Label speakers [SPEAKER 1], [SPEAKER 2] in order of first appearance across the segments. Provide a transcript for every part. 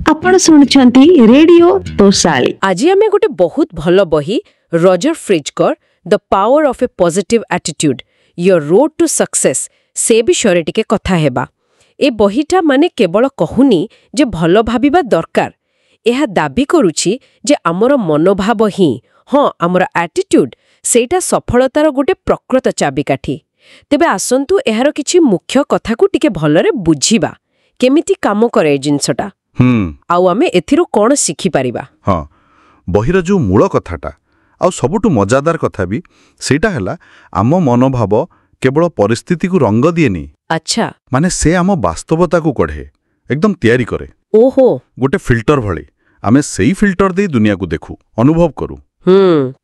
[SPEAKER 1] आपण सुनुछंती रेडियो तोसाली।
[SPEAKER 2] आज आमे गोटे बहुत भल बही रॉजर फ्रिजकर the power of a positive attitude your road to success से विषय टिके कथा हेबा। ए बहीटा माने केवल कहूनी जे भल भाबिबा दरकार, एहा दाबी करूछि जे आमर मनोभाव ही हाँ आमर एटीट्यूड सेटा सफलतार गोटे प्रकृत चाबिकाठी। तेबे आसंतु एहार किछि मुख्य कथा को टिके भलरे बुझिबा केमिति काम करे जिंसटा आउ आमे एथिरो कोन सिखि परिबा।
[SPEAKER 3] हाँ बहिर जो मूल कथाटा आउ सबुठु मजादार कथा भी सेटा हैला आम मनोभाव केवल परिस्थिति को रंग दिएनी।
[SPEAKER 2] अच्छा
[SPEAKER 3] माने से आम वास्तवता को कढ़े एकदम तैयारी करे।
[SPEAKER 2] ओहो
[SPEAKER 3] गोटे फिल्टर भली आमे सेई फिल्टर दे दुनिया को देखू अनुभव करू।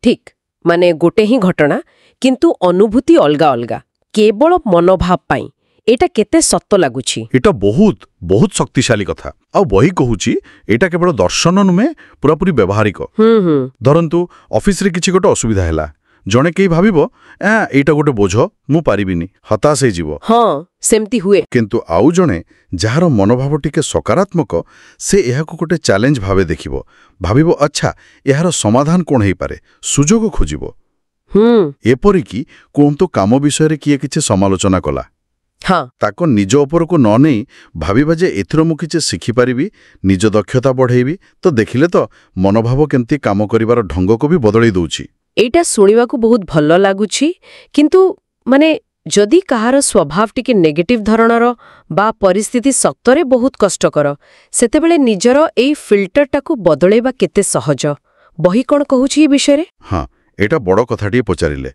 [SPEAKER 2] ठीक माने गोटे ही घटना किंतु अनुभूति अलगा अलगा केवल मनोभाव पाई एटा केते सत्य लागुछि।
[SPEAKER 3] एटा बहुत बहुत शक्तिशाली कथा आ बही कहूची एटा केवल दर्शन नुहे पूरापूरी व्यवहारिक। धरंतु ऑफिस रे किछि गोटे असुविधा हैला जणे केही भाबिबो एटा गोटे बोझ मु पारिबिनी हताश हे जीवो।
[SPEAKER 2] हाँ सेमती हुए
[SPEAKER 3] किंतु आउ जणे जहार मनोभाव टिके सकारात्मक से एहाको गोटे चैलेंज भावे देखिबो भाबिबो अच्छा एहार समाधान कोन हेई पारे सुजोग खोजिबो। एपरिकी कोंतो काम विषय रे किए किछि समालोचना कला
[SPEAKER 2] हाँ
[SPEAKER 3] ताको निज ऊपर को न नहीं भाविबा जे एथिरो मु किछि शिखि पारिबी निज दक्षता बढ़ेबी तो देखिले तो मनोभाव केमती काम करिवार ढंग को भी बदलै दउछि।
[SPEAKER 2] एटा सुनिबा को बहुत भल लागुछि किंतु माने जदि कहार स्वभाव टिके नेगेटिव धरणर बा परिस्थिति सक्तरे बहुत कष्टकर सेतेबेले निजर एई फिल्टरटा को बदलैबा केते सहज बही कोन कहूछि ए विषय रे।
[SPEAKER 3] हाँ एटा बड़ कथाटी पचारिले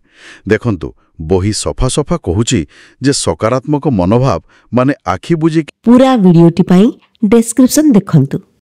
[SPEAKER 3] देखंतु बही सफा सफा कहूची जे सकारात्मक मनोभाव माने आखि बुझी
[SPEAKER 1] पूरा वीडियोटी पाई डिस्क्रिप्शन देखंतु।